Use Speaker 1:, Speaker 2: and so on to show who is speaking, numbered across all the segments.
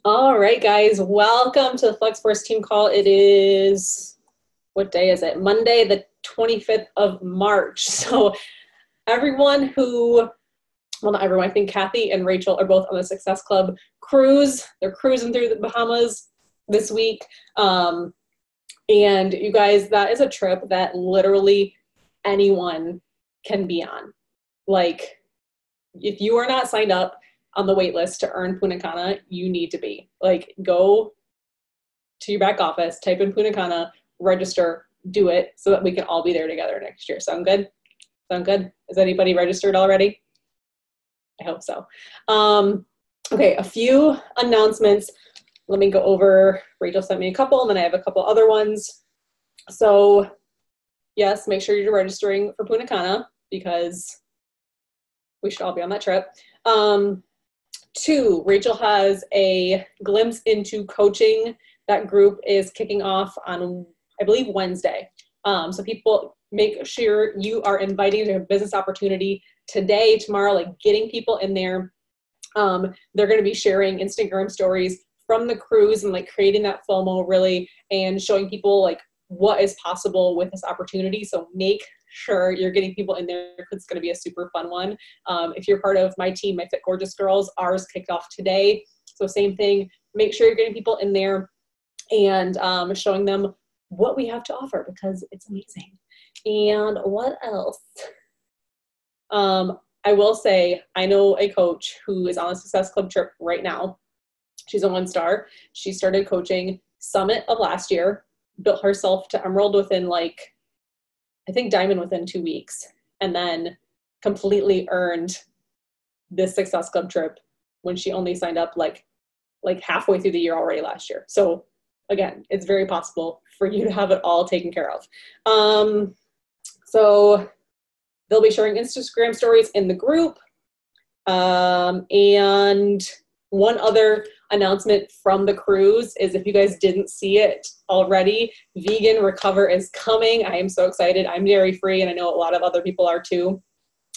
Speaker 1: All right, guys, welcome to the Flex Force team call. It is, what day is it? Monday, the 25th of March. So everyone who, well, not everyone, I think Kathy and Rachel are both on the Success Club cruise. They're cruising through the Bahamas this week. And you guys, that is a trip that literally anyone can be on. Like, if you are not signed up on the wait list to earn Punta Cana, you need to be. Like, go to your back office, type in Punta Cana, register, do it so that we can all be there together next year. Sound good? Sound good? Is anybody registered already? I hope so. Okay, a few announcements. Let me go over. Rachel sent me a couple, and then I have a couple other ones. So, yes, make sure you're registering for Punta Cana because we should all be on that trip. Two, Rachel has a glimpse into coaching. That group is kicking off on, I believe, Wednesday. So people, make sure you are inviting to a business opportunity today, tomorrow, like getting people in there. They're going to be sharing Instagram stories from the cruise and like creating that FOMO really and showing people like what is possible with this opportunity. So make sure you're getting people in there because it's going to be a super fun one. If you're part of my team, my Fit Gorgeous Girls, ours kicked off today. So same thing, make sure you're getting people in there and showing them what we have to offer because it's amazing. And what else? I will say, I know a coach who is on a Success Club trip right now. She's a 1-star. She started coaching Summit of last year, built herself to Emerald within like, I think Diamond within 2 weeks, and then completely earned this Success Club trip when she only signed up like halfway through the year already last year. So again, it's very possible for you to have it all taken care of. So they'll be sharing Instagram stories in the group. And one other announcement from the cruise is if you guys didn't see it already, Vegan Recover is coming. I am so excited. I'm dairy free and I know a lot of other people are too.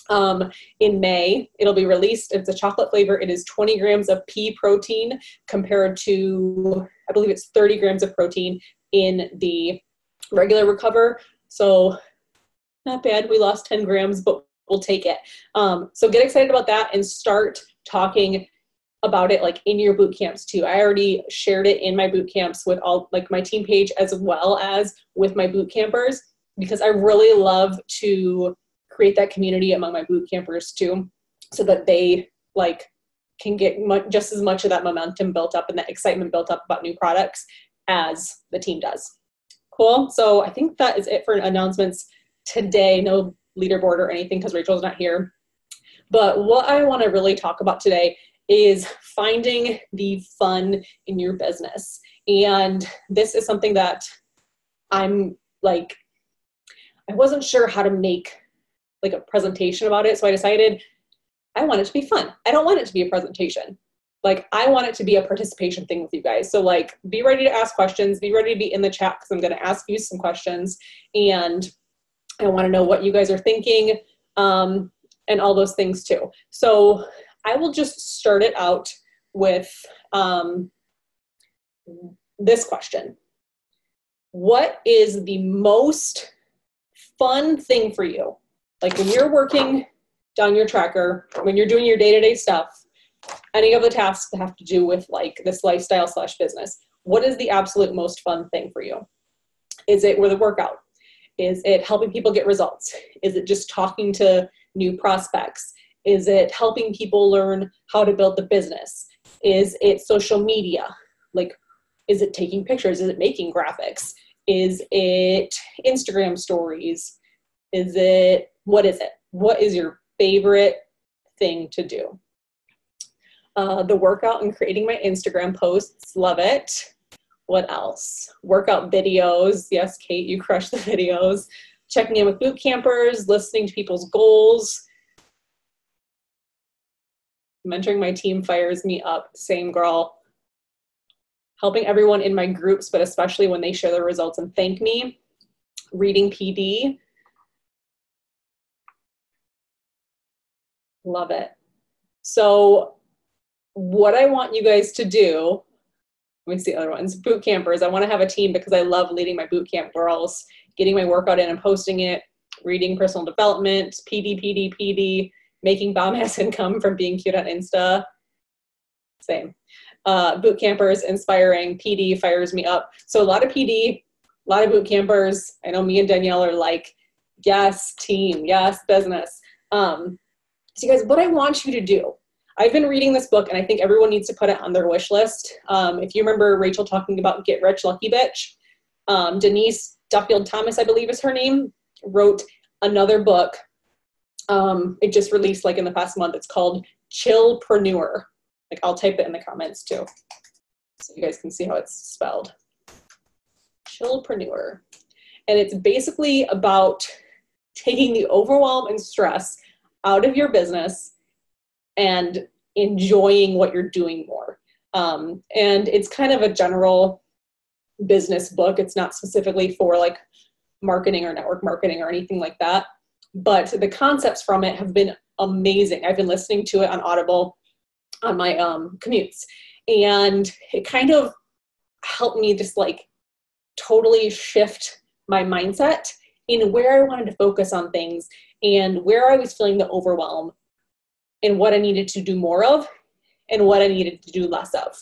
Speaker 1: In May, it'll be released. It's a chocolate flavor. It is 20 grams of pea protein compared to, I believe it's 30 grams of protein in the regular Recover. So not bad. We lost 10 grams, but we'll take it. So get excited about that and start talking about it like in your boot camps too. I already shared it in my boot camps with all like my team page as well as with my boot campers because I really love to create that community among my boot campers too so that they like can get just as much of that momentum built up and that excitement built up about new products as the team does. Cool. So I think that is it for announcements today. No leaderboard or anything because Rachel's not here. But what I want to really talk about today is finding the fun in your business. And this is something that I'm like, I wasn't sure how to make like a presentation about it. So I decided I want it to be fun. I don't want it to be a presentation. Like I want it to be a participation thing with you guys. So like be ready to ask questions, be ready to be in the chat because I'm going to ask you some questions and I want to know what you guys are thinking and all those things too. So I will just start it out with this question. What is the most fun thing for you? Like when you're working down your tracker, when you're doing your day-to-day stuff, any of the tasks that have to do with like this lifestyle / business, what is the absolute most fun thing for you? Is it with a workout? Is it helping people get results? Is it just talking to new prospects? Is it helping people learn how to build the business? Is it social media? Like, is it taking pictures? Is it making graphics? Is it Instagram stories? Is it, what is it? What is your favorite thing to do? The workout and creating my Instagram posts, love it. What else? Workout videos. Yes, Kate, you crushed the videos. Checking in with boot campers, listening to people's goals. Mentoring my team fires me up. Same girl. Helping everyone in my groups, but especially when they share their results and thank me. Reading PD. Love it. So what I want you guys to do, Let me see other ones. Boot campers. I want to have a team because I love leading my boot camp girls, getting my workout in and posting it, reading personal development, PD, making bomb ass income from being cute on Insta. Same. Boot campers, inspiring. PD fires me up. So a lot of PD, a lot of boot campers. I know me and Danielle are like, yes, team, yes, business. So you guys, what I want you to do, I've been reading this book and I think everyone needs to put it on their wish list. If you remember Rachel talking about Get Rich Lucky Bitch, Denise Duffield Thomas, I believe is her name, wrote another book. It just released like in the past month. It's called Chillpreneur. Like I'll type it in the comments too, so you guys can see how it's spelled. Chillpreneur. And it's basically about taking the overwhelm and stress out of your business and enjoying what you're doing more. And it's kind of a general business book. It's not specifically for like marketing or network marketing or anything like that. But the concepts from it have been amazing. I've been listening to it on Audible on my commutes. And it kind of helped me just like totally shift my mindset in where I wanted to focus on things and where I was feeling the overwhelm and what I needed to do more of and what I needed to do less of.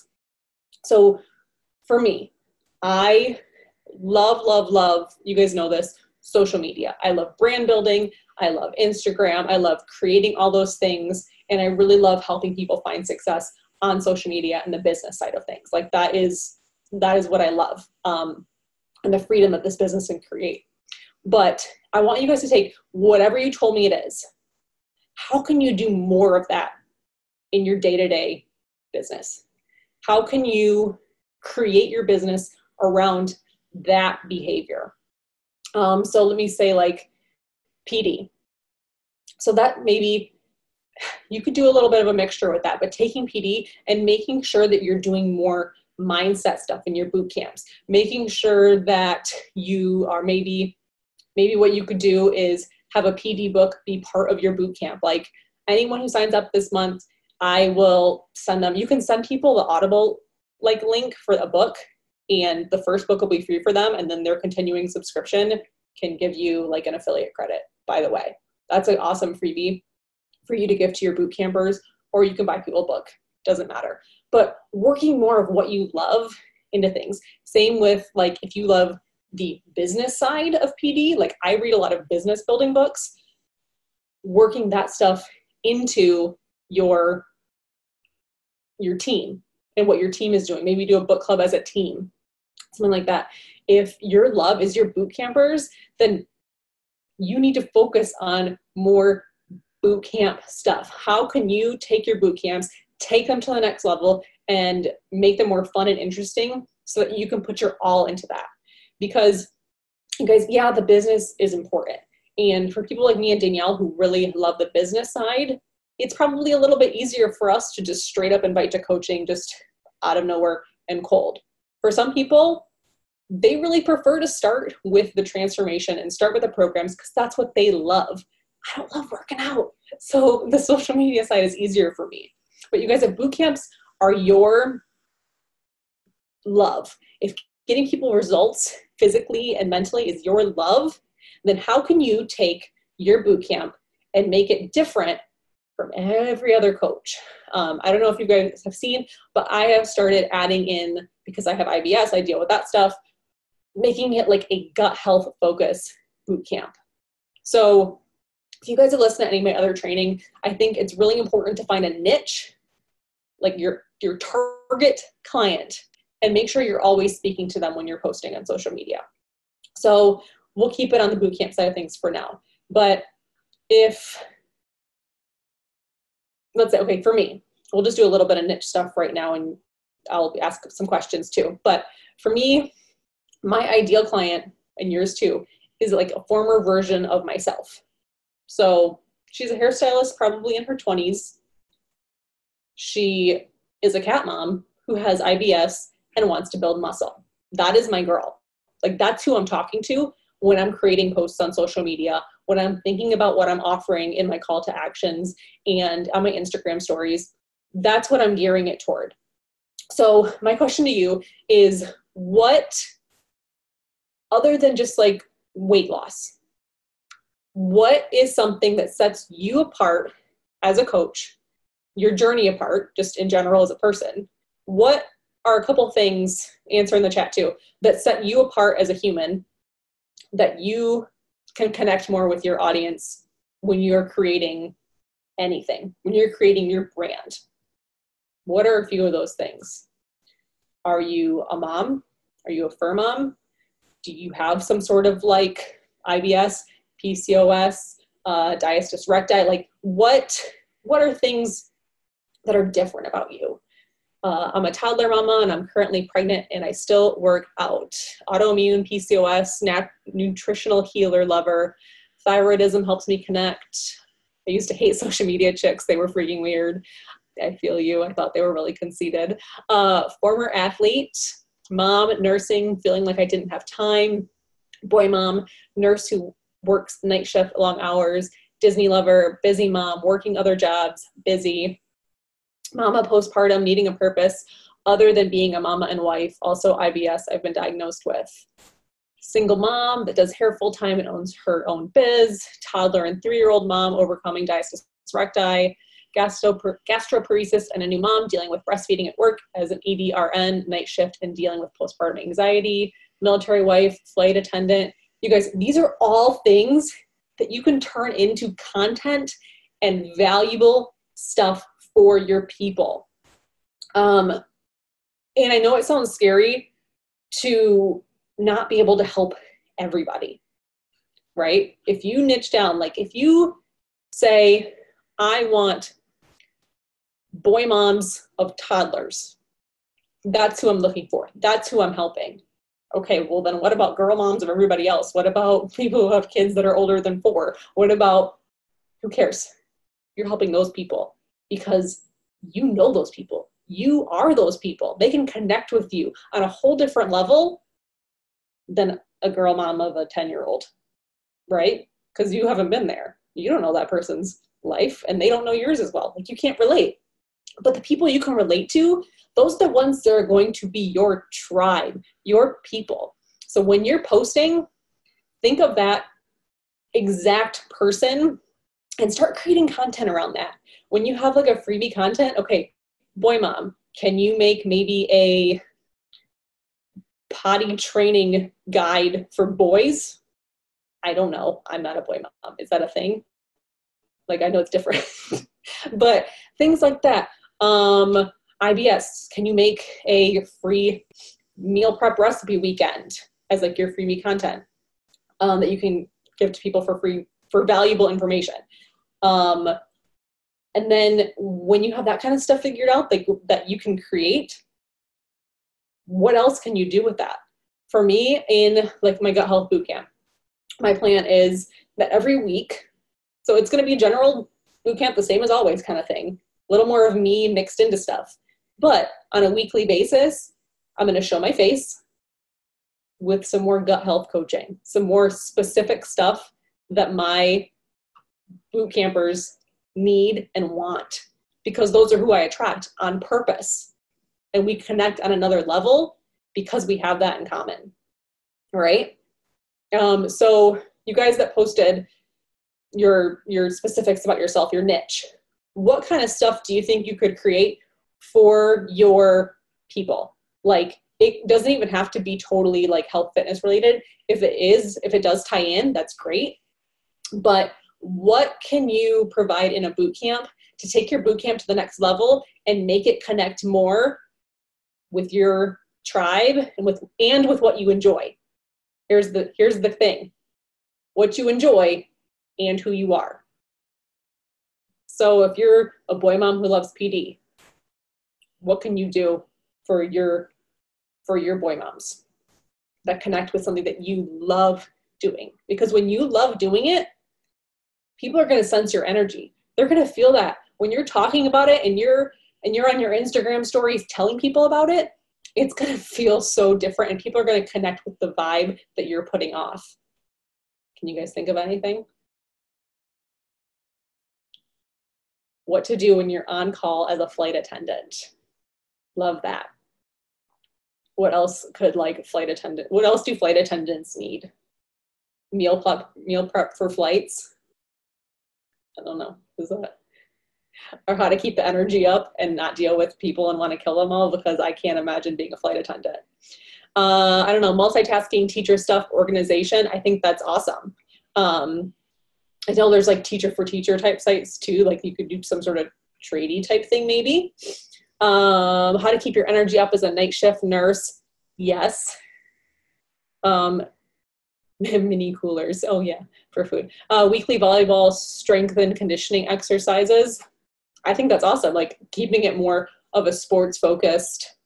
Speaker 1: So for me, I love, you guys know this, social media. I love brand building. I love Instagram. I love creating all those things. And I really love helping people find success on social media and the business side of things. Like that is what I love. And the freedom that this business can create. But I want you guys to take whatever you told me it is. How can you do more of that in your day-to-day business? How can you create your business around that behavior? So let me say like PD. So that maybe you could do a little bit of a mixture with that, but taking PD and making sure that you're doing more mindset stuff in your boot camps, making sure that you are maybe what you could do is have a PD book be part of your boot camp. Like anyone who signs up this month, I will send them, you can send people the Audible like link for a book and the first book will be free for them. And then their continuing subscription can give you like an affiliate credit, by the way. That's an awesome freebie for you to give to your boot campers, or you can buy people a book, doesn't matter. But working more of what you love into things. Same with like, if you love the business side of PD, like I read a lot of business building books, working that stuff into your team and what your team is doing. Maybe do a book club as a team, something like that. If your love is your boot campers, then you need to focus on more boot camp stuff. How can you take your boot camps, take them to the next level and make them more fun and interesting so that you can put your all into that? Because you guys, yeah, the business is important. And for people like me and Danielle who really love the business side, it's probably a little bit easier for us to just straight up invite to coaching just out of nowhere and cold. For some people, they really prefer to start with the transformation and start with the programs because that's what they love. I don't love working out. So the social media side is easier for me. But you guys, if boot camps are your love, if getting people results physically and mentally is your love, then how can you take your boot camp and make it different from every other coach? I don't know if you guys have seen, but I have started adding in, because I have IBS, I deal with that stuff, making it like a gut health focus boot camp. So if you guys have listened to any of my other training, I think it's really important to find a niche, like your target client, and make sure you're always speaking to them when you're posting on social media. So we'll keep it on the boot camp side of things for now. But if, let's say, okay, for me, we'll just do a little bit of niche stuff right now and I'll ask some questions too. But for me, my ideal client, and yours too, is like a former version of myself. So she's a hairstylist, probably in her 20s. She is a cat mom who has IBS and wants to build muscle. That is my girl. Like that's who I'm talking to when I'm creating posts on social media, when I'm thinking about what I'm offering in my call to actions and on my Instagram stories. That's what I'm gearing it toward. So my question to you is, what, other than just like weight loss, what is something that sets you apart as a coach, your journey apart, just in general as a person? What are a couple things, answer in the chat too, that set you apart as a human, that you can connect more with your audience when you're creating anything, when you're creating your brand? What are a few of those things? Are you a mom? Are you a fur mom? Do you have some sort of like IBS, PCOS, diastasis recti? Like what are things that are different about you? I'm a toddler mama and I'm currently pregnant and I still work out. Autoimmune, PCOS, nutritional healer lover. Thyroidism helps me connect. I used to hate social media chicks. They were freaking weird. I feel you. I thought they were really conceited. Former athlete, mom, nursing, feeling like I didn't have time. Boy mom, nurse who works night shift, long hours. Disney lover, busy mom, working other jobs, busy. Mama postpartum, needing a purpose other than being a mama and wife. Also IBS I've been diagnosed with. Single mom that does hair full time and owns her own biz. Toddler and 3-year-old mom overcoming diastasis recti. Gastroparesis and a new mom dealing with breastfeeding at work as an EDRN, night shift, and dealing with postpartum anxiety. Military wife, flight attendant. You guys, these are all things that you can turn into content and valuable stuff for your people. And I know it sounds scary to not be able to help everybody, right? If you niche down, like if you say, I want boy moms of toddlers, that's who I'm looking for. That's who I'm helping. Okay, well then what about girl moms of everybody else? What about people who have kids that are older than 4? What about, who cares? You're helping those people because you know those people. You are those people. They can connect with you on a whole different level than a girl mom of a 10-year-old, right? Because you haven't been there. You don't know that person's life and they don't know yours as well. Like you can't relate. But the people you can relate to, those are the ones that are going to be your tribe, your people. So when you're posting, think of that exact person and start creating content around that. When you have like a freebie content, okay, boy mom, can you make maybe a potty training guide for boys? I don't know. I'm not a boy mom. Is that a thing? Like, I know it's different, but things like that. IBS, can you make a free meal prep recipe weekend as like your freebie content that you can give to people for free, for valuable information? And then when you have that kind of stuff figured out, like that you can create, what else can you do with that? For me, in like my gut health bootcamp, my plan is that every week, so it's going to be a general bootcamp, the same as always kind of thing, a little more of me mixed into stuff. But on a weekly basis, I'm going to show my face with some more gut health coaching, some more specific stuff that my boot campers need and want, because those are who I attract on purpose. And we connect on another level because we have that in common. All right. So you guys that posted your specifics about yourself, your niche, what kind of stuff do you think you could create for your people? Like, it doesn't even have to be totally like health fitness related. If it does tie in, that's great. But what can you provide in a boot camp to take your boot camp to the next level and make it connect more with your tribe and with what you enjoy? Here's the thing: what you enjoy and who you are. So if you're a boy mom who loves PD, what can you do for your boy moms that connect with something that you love doing? Because when you love doing it, people are going to sense your energy. They're going to feel that when you're talking about it and you're on your Instagram stories telling people about it. It's going to feel so different, and people are going to connect with the vibe that you're putting off. Can you guys think of anything? What to do when you're on call as a flight attendant? Love that. What else could like what else do flight attendants need? Meal prep for flights. I don't know. Is that, or how to keep the energy up and not deal with people and want to kill them all, because I can't imagine being a flight attendant. I don't know, multitasking, teacher stuff, organization. I think that's awesome. I know there's like teacher for teacher type sites too. Like you could do some sort of tradey type thing maybe. How to keep your energy up as a night shift nurse. Yes. Mini coolers. Oh yeah, for food. Weekly volleyball strength and conditioning exercises. I think that's awesome. Like keeping it more of a sports focused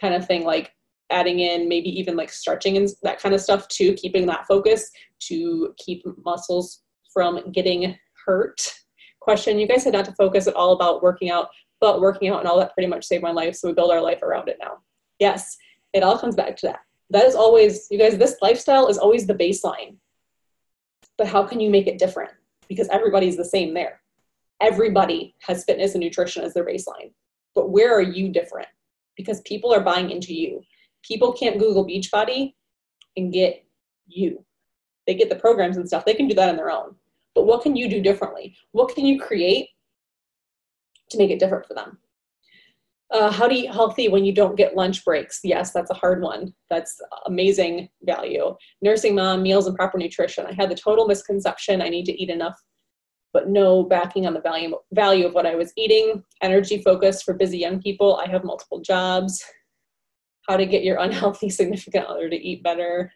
Speaker 1: kind of thing, like adding in maybe even like stretching and that kind of stuff too, keeping that focus to keep muscles from getting hurt. Question, you guys said not to focus at all about working out, but working out and all that pretty much saved my life, so we build our life around it now. Yes, it all comes back to that. That is always, you guys, this lifestyle is always the baseline. But how can you make it different? Because everybody's the same there. Everybody has fitness and nutrition as their baseline. But where are you different? Because people are buying into you. People can't Google Beachbody and get you. They get the programs and stuff. They can do that on their own. But what can you do differently? What can you create to make it different for them? How to eat healthy when you don't get lunch breaks. Yes, that's a hard one. That's amazing value. Nursing mom, meals and proper nutrition. I had the total misconception I need to eat enough, but no backing on the value of what I was eating. Energy focus for busy young people. I have multiple jobs. How to get your unhealthy significant other to eat better.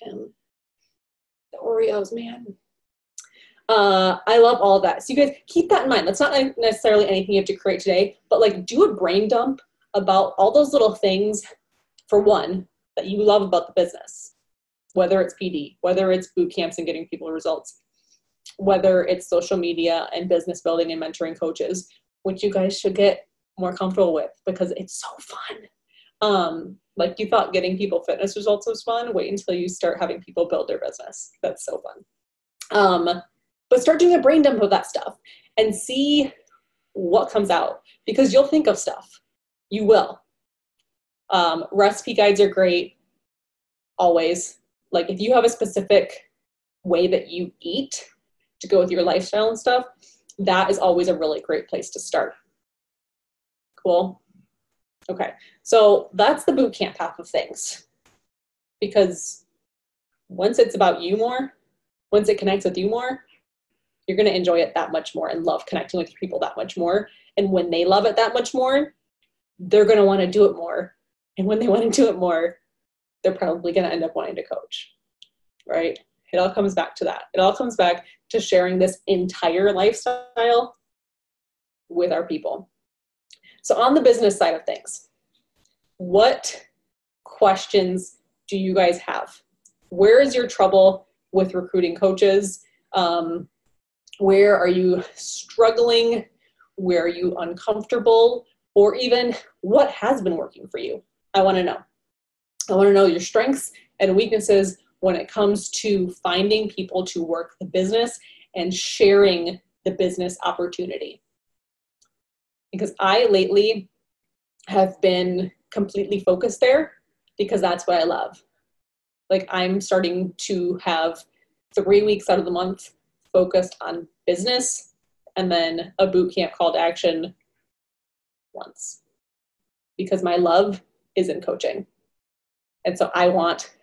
Speaker 1: The Oreos, man. I love all of that. So you guys keep that in mind. That's not necessarily anything you have to create today, but like do a brain dump about all those little things, for one, that you love about the business, whether it's PD, whether it's boot camps and getting people results, whether it's social media and business building and mentoring coaches, which you guys should get more comfortable with because it's so fun. Like you thought getting people fitness results was fun. Wait until you start having people build their business. That's so fun. But start doing a brain dump of that stuff and see what comes out, because you'll think of stuff. You will. Recipe guides are great, always. Like if you have a specific way that you eat to go with your lifestyle and stuff, that is always a really great place to start. Cool. Okay, so that's the boot camp half of things. Because once it's about you more, once it connects with you more, you're going to enjoy it that much more and love connecting with people that much more. And when they love it that much more, they're going to want to do it more. And when they want to do it more, they're probably going to end up wanting to coach, right? It all comes back to that. It all comes back to sharing this entire lifestyle with our people. So on the business side of things, what questions do you guys have? Where is your trouble with recruiting coaches? Where are you struggling? Where are you uncomfortable? Or even what has been working for you? I want to know. I want to know your strengths and weaknesses when it comes to finding people to work the business and sharing the business opportunity. Because I lately have been completely focused there because that's what I love. Like I'm starting to have 3 weeks out of the month focused on business and then a boot camp call to action once, because my love is in coaching. And so I want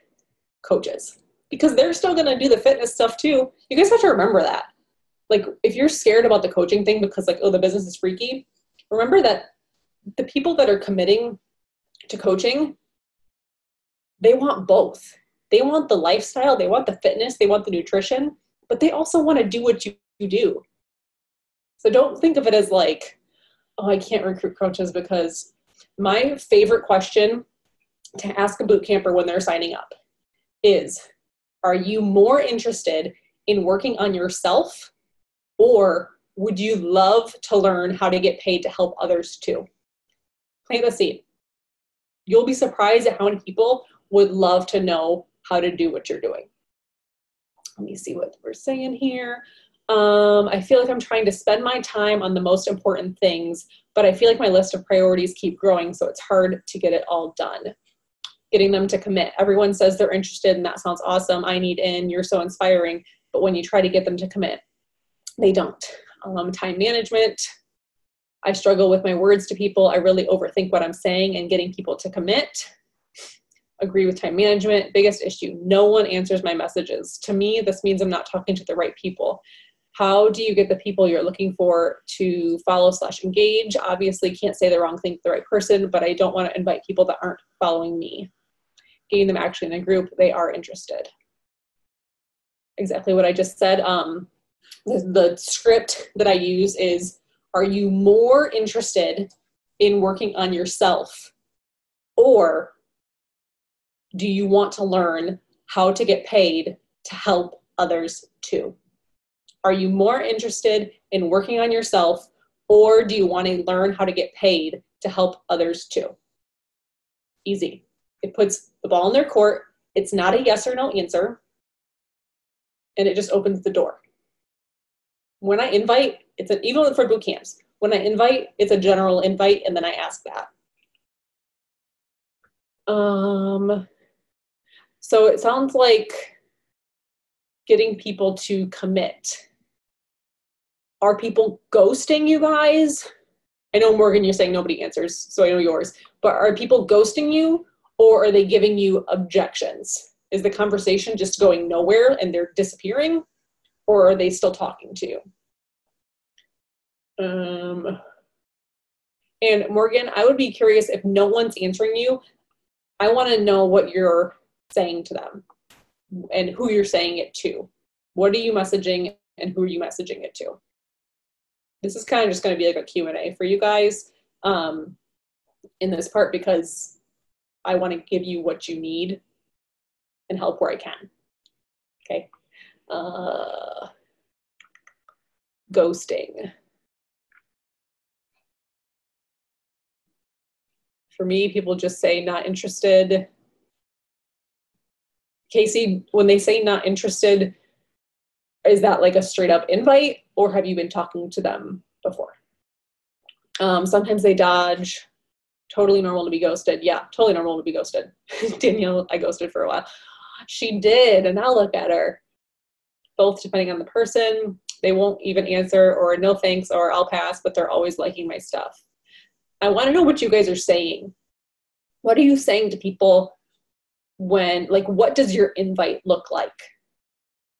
Speaker 1: coaches because they're still going to do the fitness stuff too. You guys have to remember that. Like if you're scared about the coaching thing because like, oh, the business is freaky, remember that the people that are committing to coaching, they want both. They want the lifestyle, they want the fitness, they want the nutrition, but they also want to do what you do. So don't think of it as like, oh, I can't recruit coaches, because my favorite question to ask a boot camper when they're signing up is, are you more interested in working on yourself, or would you love to learn how to get paid to help others too? Plant the seed. You'll be surprised at how many people would love to know how to do what you're doing. Let me see what we're saying here. I feel like I'm trying to spend my time on the most important things, but I feel like my list of priorities keep growing, so it's hard to get it all done. Getting them to commit. Everyone says they're interested and that sounds awesome. I need in, you're so inspiring. But when you try to get them to commit, they don't. Time management. I struggle with my words to people. I really overthink what I'm saying and getting people to commit. Agree with time management. Biggest issue, no one answers my messages. To me, this means I'm not talking to the right people. How do you get the people you're looking for to follow/engage? Obviously, can't say the wrong thing to the right person, but I don't want to invite people that aren't following me. Getting them actually in a group, they are interested. Exactly what I just said. The script that I use is, are you more interested in working on yourself, or do you want to learn how to get paid to help others too? Are you more interested in working on yourself, or do you want to learn how to get paid to help others too? Easy. It puts the ball in their court. It's not a yes or no answer, and it just opens the door. When I invite, even for boot camps, when I invite, it's a general invite, and then I ask that. So it sounds like getting people to commit. Are people ghosting you guys? I know, Morgan, you're saying nobody answers, so I know yours. But are people ghosting you, or are they giving you objections? Is the conversation just going nowhere and they're disappearing, or are they still talking to you? And Morgan, I would be curious, if no one's answering you, I want to know what you're saying to them and who you're saying it to. What are you messaging and who are you messaging it to? This is kind of just going to be like a Q&A for you guys in this part, because I want to give you what you need and help where I can. Okay. Ghosting. For me, people just say not interested. Casey, when they say not interested, is that like a straight up invite, or have you been talking to them before? Sometimes they dodge. Totally normal to be ghosted. Yeah, totally normal to be ghosted. Danielle, I ghosted for a while. She did, and now look at her. Both depending on the person. They won't even answer, or no thanks, or I'll pass, but they're always liking my stuff. I want to know what you guys are saying. What are you saying to people when, like, what does your invite look like?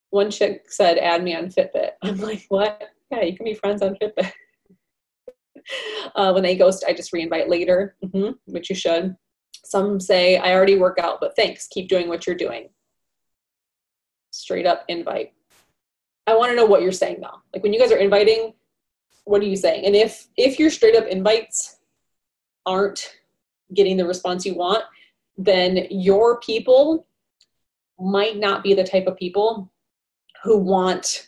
Speaker 1: One chick said, add me on Fitbit. I'm like, what? Yeah, you can be friends on Fitbit. When they ghost, I just re-invite later, which you should. Some say, I already work out, but thanks. Keep doing what you're doing. Straight up invite. I want to know what you're saying though. Like when you guys are inviting, what are you saying? And if your straight up invites aren't getting the response you want, then your people might not be the type of people who want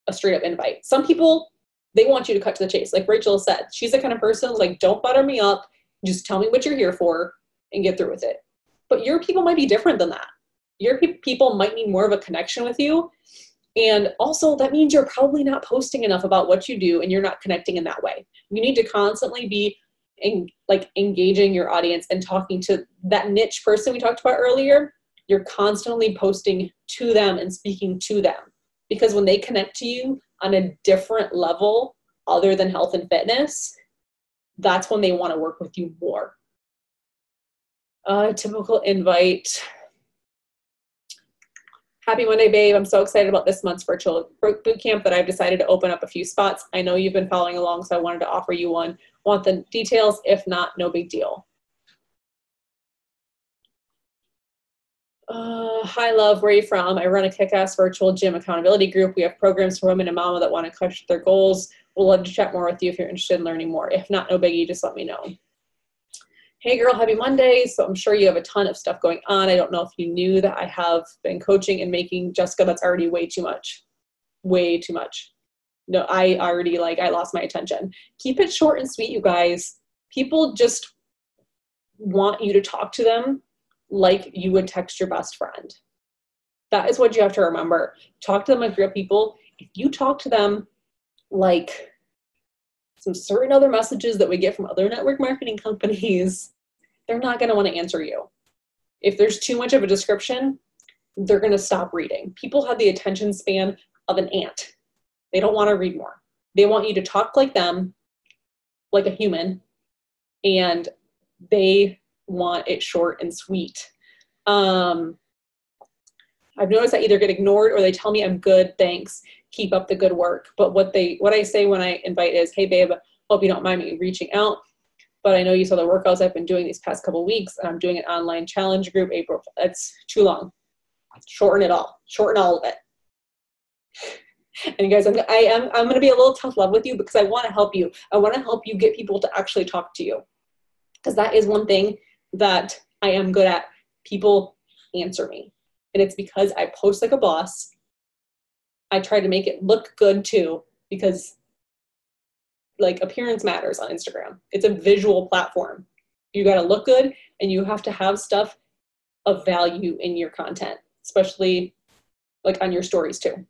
Speaker 1: a straight up invite. Some people, they want you to cut to the chase. Like Rachel said, she's the kind of person like, don't butter me up. Just tell me what you're here for and get through with it. But your people might be different than that. Your people might need more of a connection with you. And also that means you're probably not posting enough about what you do and you're not connecting in that way. You need to constantly be engaging your audience and talking to that niche person we talked about earlier. You're constantly posting to them and speaking to them, because when they connect to you on a different level other than health and fitness, that's when they want to work with you more. Typical invite. Happy Monday, babe. I'm so excited about this month's virtual boot camp that I've decided to open up a few spots. I know you've been following along, so I wanted to offer you one. Want the details? If not, no big deal. Hi, love. Where are you from? I run a kick-ass virtual gym accountability group. We have programs for women and mama that want to crush their goals. We'll love to chat more with you if you're interested in learning more. If not, no biggie. Just let me know. Hey girl, happy Monday. So I'm sure you have a ton of stuff going on. I don't know if you knew that I have been coaching and making, Jessica, that's already way too much. Way too much. No, I already I lost my attention. Keep it short and sweet, you guys. People just want you to talk to them like you would text your best friend. That is what you have to remember. Talk to them like real people. if you talk to them like some certain other messages that we get from other network marketing companies, they're not going to want to answer you. If there's too much of a description, they're going to stop reading. People have the attention span of an ant. They don't want to read more. They want you to talk like them, like a human, and they want it short and sweet. I've noticed I either get ignored or they tell me I'm good, thanks, keep up the good work. But what I say when I invite is, hey babe, hope you don't mind me reaching out, but I know you saw the workouts I've been doing these past couple weeks, and I'm doing an online challenge group, April. That's too long. Shorten all of it. And you guys, I'm going to be a little tough love with you because I want to help you. I want to help you get people to actually talk to you, because that is one thing that I am good at. People answer me, and it's because I post like a boss. I try to make it look good too, because like appearance matters on Instagram. It's a visual platform. You got to look good, and you have to have stuff of value in your content, especially like on your stories too.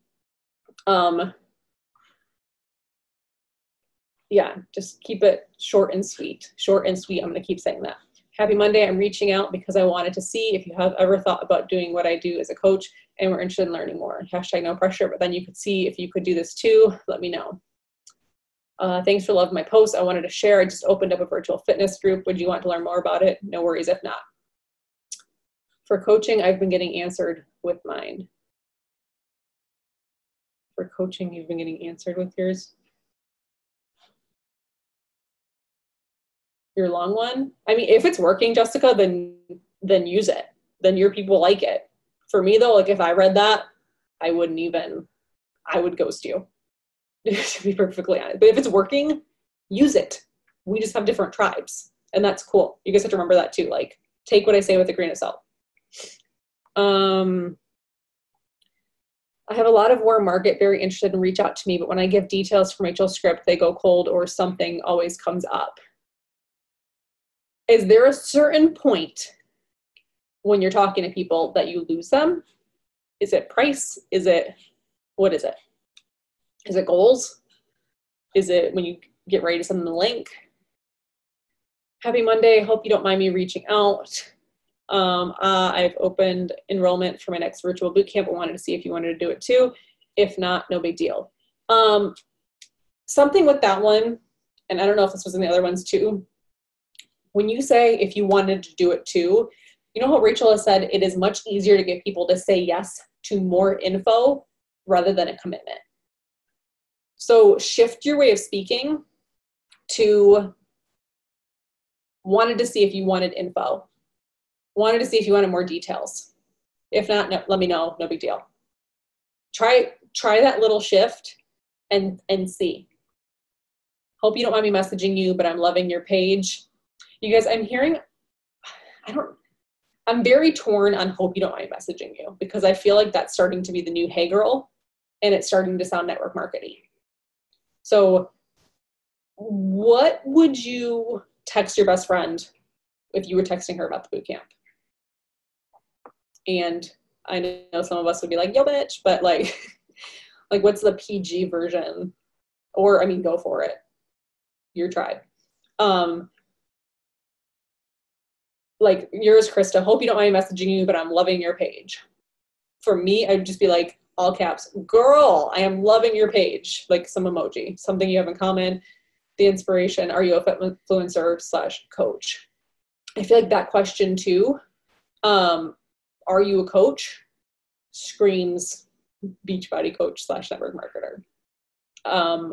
Speaker 1: Yeah, just keep it short and sweet. Short and sweet. I'm going to keep saying that. Happy Monday. I'm reaching out because I wanted to see if you have ever thought about doing what I do as a coach and we're interested in learning more. Hashtag no pressure, but then you could see if you could do this too. Let me know. Thanks for loving my post. I wanted to share. I just opened up a virtual fitness group. Would you want to learn more about it? No worries if not. For coaching, I've been getting answered with mine. For coaching, you've been getting answered with yours? Your long one? I mean, if it's working, Jessica, then use it. Then your people like it. For me though, like if I read that, I would ghost you, to be perfectly honest. But if it's working, use it. We just have different tribes, and that's cool. You guys have to remember that too. Like, take what I say with a grain of salt. I have a lot of warm market, very interested and reach out to me, but when I give details from Rachel's script, they go cold or something always comes up. Is there a certain point when you're talking to people that you lose them? Is it price? What is it? Is it goals? Is it when you get ready to send them the link? Happy Monday. Hope you don't mind me reaching out. I've opened enrollment for my next virtual bootcamp. I wanted to see if you wanted to do it too. If not, no big deal. Something with that one, and I don't know if this was in the other ones too. When you say if you wanted to do it too, you know how Rachel has said it is much easier to get people to say yes to more info rather than a commitment. So shift your way of speaking to wanted to see if you wanted info. Wanted to see if you wanted more details. If not, no, let me know, no big deal. Try that little shift and see. Hope you don't mind me messaging you, but I'm loving your page. You guys, I'm very torn on hope you don't mind messaging you, because I feel like that's starting to be the new hey girl, and it's starting to sound network marketing. So what would you text your best friend if you were texting her about the bootcamp? And I know some of us would be like, yo bitch, but like what's the PG version? Or, I mean, go for it. Your tribe. Like yours, Krista, hope you don't mind messaging you, but I'm loving your page. For me, I'd just be like, all caps, girl, I am loving your page. Like some emoji, something you have in common, the inspiration, are you a influencer/coach? I feel like that question too, are you a coach, screams Beachbody coach / network marketer.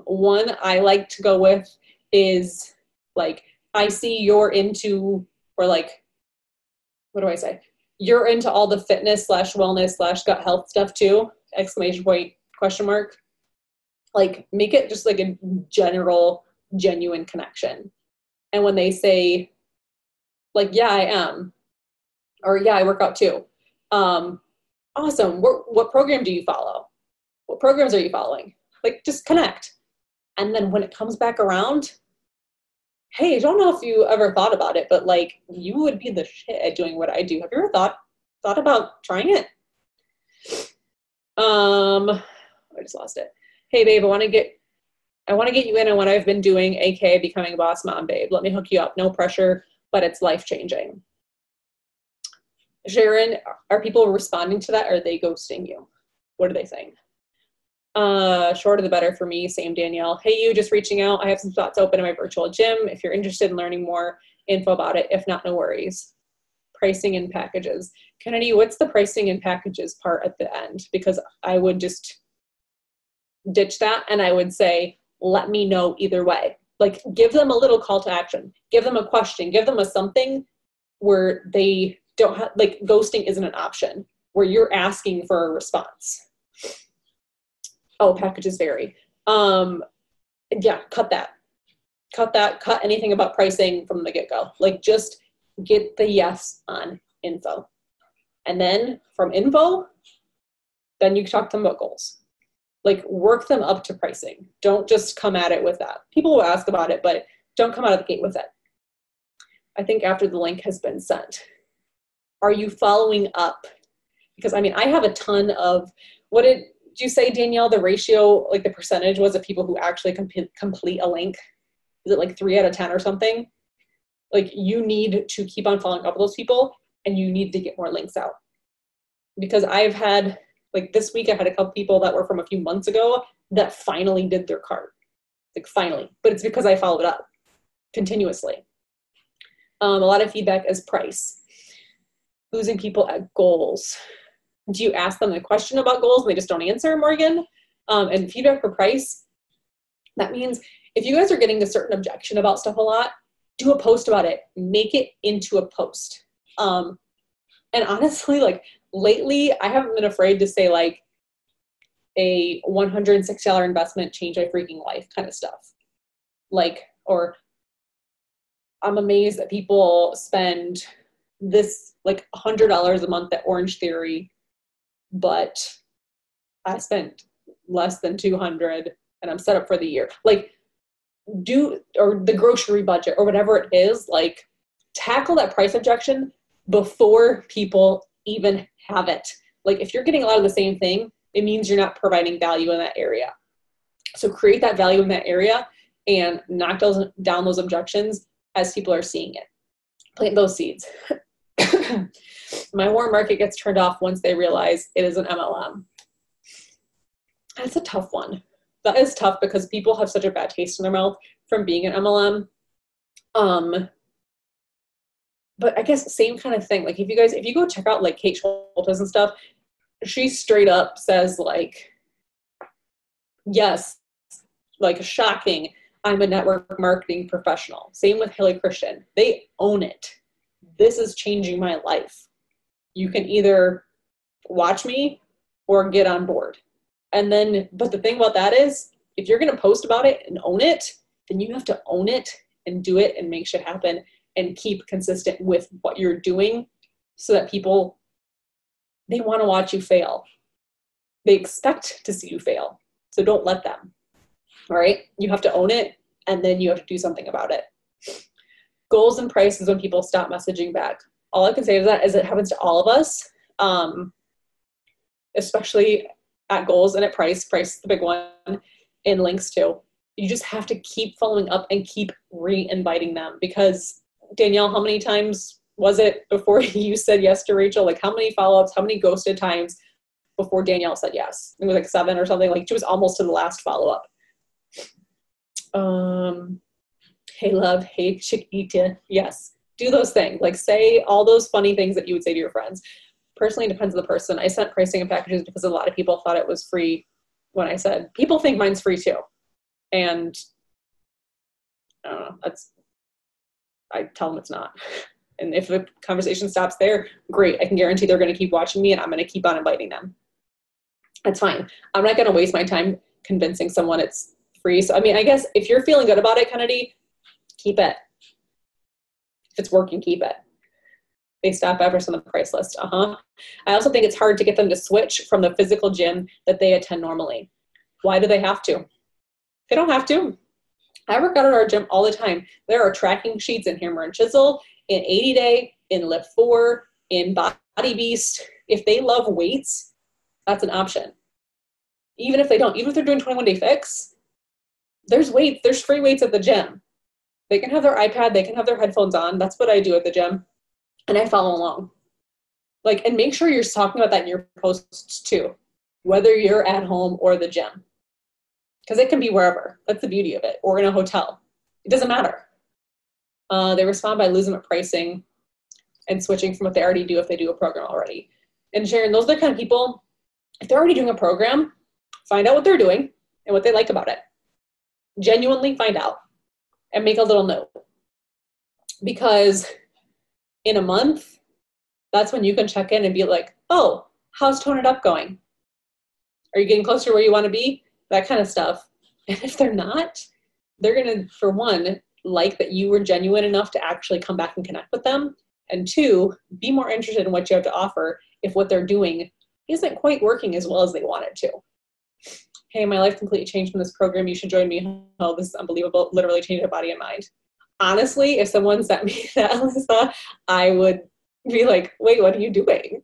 Speaker 1: One I like to go with is like, I see you're into, or like, what do I say? You're into all the fitness / wellness / gut health stuff too, exclamation point, question mark. Like make it just like a general, genuine connection. And when they say like, yeah, I am, or yeah, I work out too. Awesome. What program do you follow? What programs are you following? Like just connect. And then when it comes back around, hey, I don't know if you ever thought about it, but like you would be the shit at doing what I do. Have you ever thought about trying it? I just lost it. hey babe, I want to get you in on what I've been doing, aka becoming a boss mom, babe. Let me hook you up. No pressure, but it's life-changing. Sharon, are people responding to that? Or are they ghosting you? What are they saying? Shorter the better for me. Same Danielle. Hey, you, just reaching out. I have some spots open in my virtual gym. If you're interested in learning more info about it, if not, no worries. Pricing and packages. Kennedy, what's the pricing and packages part at the end? Because I would just ditch that and I would say, let me know either way. Like, give them a little call to action. Give them a question. Give them a something where they don't have, like, ghosting isn't an option, where you're asking for a response. Oh, packages vary. Yeah, cut that. Cut anything about pricing from the get-go. Like, just get the yes on info. And then from info, then you can talk to them about goals. Like, work them up to pricing. Don't just come at it with that. People will ask about it, but don't come out of the gate with it. I think after the link has been sent. Are you following up? Because, I mean, I have a ton of, what did you say, Danielle, the ratio, like the percentage was of people who actually complete a link? Is it like 3 out of 10 or something? Like, you need to keep on following up with those people, and you need to get more links out. Because I've had, like this week, I had a couple people that were from a few months ago that finally did their cart. Like, finally. But it's because I followed up continuously. A lot of feedback is price. Losing people at goals. Do you ask them a question about goals and they just don't answer, Morgan? And feedback for price, that means if you guys are getting a certain objection about stuff a lot, do a post about it. Make it into a post. And honestly, like, lately, I haven't been afraid to say, like, a $106 investment changed my freaking life kind of stuff. Like, or I'm amazed that people spend this, like, $100 a month at Orange Theory, but I spent less than $200 and I'm set up for the year. Like, or the grocery budget or whatever it is, like, tackle that price objection before people even have it. Like, if you're getting a lot of the same thing, it means you're not providing value in that area. So create that value in that area and knock down those objections as people are seeing it. Plant those seeds. My warm market gets turned off once they realize it is an MLM. That's a tough one. That is tough because people have such a bad taste in their mouth from being an MLM. But I guess same kind of thing. Like, if you go check out, like, Kate Schultes and stuff, she straight up says, like, yes, like, shocking, I'm a network marketing professional. Same with Haley Christian. They own it. This is changing my life. You can either watch me or get on board. And then, but the thing about that is, if you're going to post about it and own it, then you have to own it and do it and make shit happen and keep consistent with what you're doing so that people, they want to watch you fail. They expect to see you fail. So don't let them. All right? You have to own it, and then you have to do something about it. Goals and price is when people stop messaging back. All I can say to that is it happens to all of us, especially at goals and at price. Price is the big one, and links too. You just have to keep following up and keep re-inviting them, because Danielle, how many times was it before you said yes to Rachel? Like, how many follow-ups, how many ghosted times before Danielle said yes? It was like 7 or something. Like, she was almost to the last follow-up. Hey, love. Hey, Chiquita. Yes. Do those things. Like, say all those funny things that you would say to your friends. Personally, it depends on the person. I sent pricing and packages because a lot of people thought it was free when I said, people think mine's free too. And I don't know, I tell them it's not. And if the conversation stops there, great. I can guarantee they're going to keep watching me and I'm going to keep on inviting them. That's fine. I'm not going to waste my time convincing someone it's free. So, I mean, I guess if you're feeling good about it, Kennedy, keep it. If it's working, keep it. They stop after some of the price list. I also think it's hard to get them to switch from the physical gym that they attend normally. Why do they have to? They don't have to. I work out at our gym all the time. There are tracking sheets in Hammer and Chisel, in 80 Day, in Lift 4, in Body Beast. If they love weights, that's an option. Even if they don't, even if they're doing 21-day fix, there's weights, there's free weights at the gym. They can have their iPad, they can have their headphones on. That's what I do at the gym. And I follow along. Like, and make sure you're talking about that in your posts too, whether you're at home or the gym. Because it can be wherever. That's the beauty of it. Or in a hotel. It doesn't matter. They respond by losing at pricing and switching from what they already do if they do a program already. And Sharon, those are the kind of people, if they're already doing a program, find out what they're doing and what they like about it. Genuinely find out and make a little note. Because in a month, that's when you can check in and be like, oh, how's Tone It Up going? Are you getting closer to where you want to be? That kind of stuff. And if they're not, they're going to, for one, like that you were genuine enough to actually come back and connect with them. And two, be more interested in what you have to offer if what they're doing isn't quite working as well as they want it to. Hey, my life completely changed from this program. You should join me. Oh, this is unbelievable. Literally changed my body and mind. Honestly, if someone sent me that, Alyssa, I would be like, wait, what are you doing?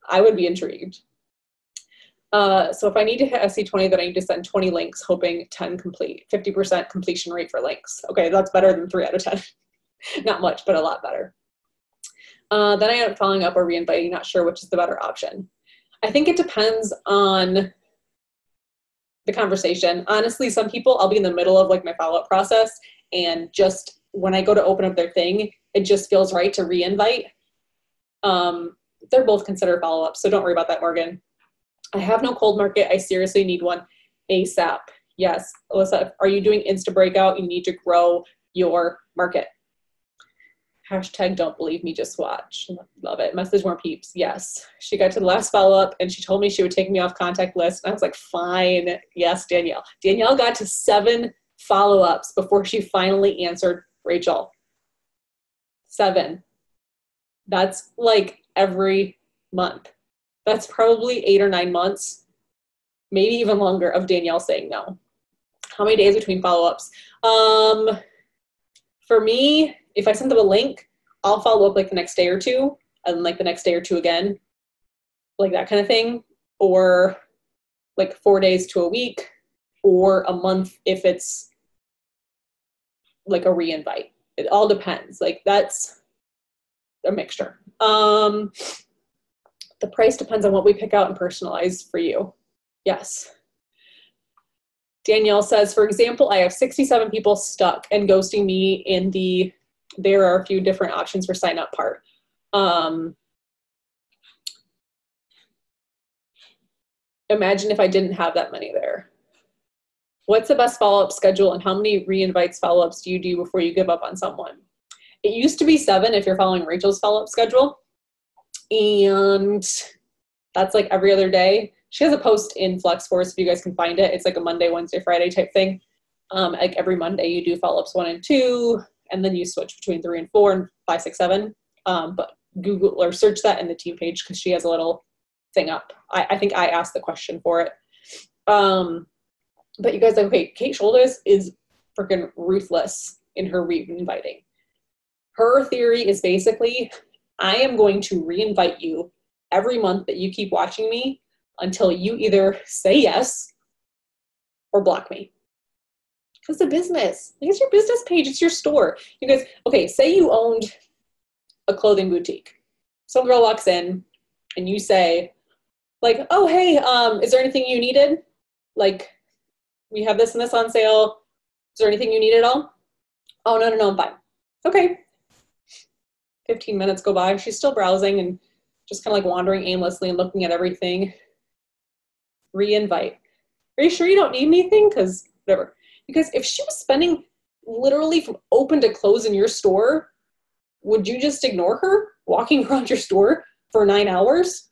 Speaker 1: I would be intrigued. So if I need to hit SC20, then I need to send 20 links, hoping 10 complete, 50% completion rate for links. Okay, that's better than 3 out of 10. Not much, but a lot better. Then I end up following up or re-inviting, not sure which is the better option. I think it depends on the conversation. Honestly, some people, I'll be in the middle of like my follow-up process, and just when I go to open up their thing, it just feels right to re-invite. They're both considered follow-ups, so don't worry about that, Morgan. I have no cold market. I seriously need one ASAP. Yes, Alyssa, are you doing Insta Breakout? You need to grow your market. Hashtag don't believe me, just watch. Love it. Message more peeps. Yes. She got to the last follow-up and she told me she would take me off contact list. And I was like, fine. Yes, Danielle. Danielle got to 7 follow-ups before she finally answered Rachel. 7. That's like every month. That's probably 8 or 9 months, maybe even longer, of Danielle saying no. How many days between follow-ups? For me, if I send them a link, I'll follow up like the next day or two, and then like the next day or two again, like that kind of thing, or like 4 days to a week, or a month if it's like a re-invite. It all depends. Like that's a mixture. The price depends on what we pick out and personalize for you. Yes. Danielle says, for example, I have 67 people stuck and ghosting me in the, there are a few different options for sign up part. Imagine if I didn't have that many there. What's the best follow-up schedule and how many re-invites follow-ups do you do before you give up on someone? It used to be 7 if you're following Rachel's follow-up schedule. And that's like every other day. She has a post in Flexforce if you guys can find it. It's like a Monday, Wednesday, Friday type thing. Like every Monday you do follow-ups 1 and 2, and then you switch between 3 and 4 and 5, 6, 7. But Google or search that in the team page because she has a little thing up. I think I asked the question for it. But you guys, okay, Kate Shoulders is freaking ruthless in her re-inviting. Her theory is basically, I am going to re-invite you every month that you keep watching me until you either say yes or block me. Because it's a business. Like, it's your business page. It's your store. You guys, okay, say you owned a clothing boutique. Some girl walks in and you say, like, oh, hey, is there anything you needed? Like, we have this and this on sale. Is there anything you need at all? Oh, no, I'm fine. Okay. 15 minutes go by. She's still browsing and just kind of like wandering aimlessly and looking at everything. Re-invite. Are you sure you don't need anything? Because whatever. Because if she was spending literally from open to close in your store, would you just ignore her walking around your store for 9 hours?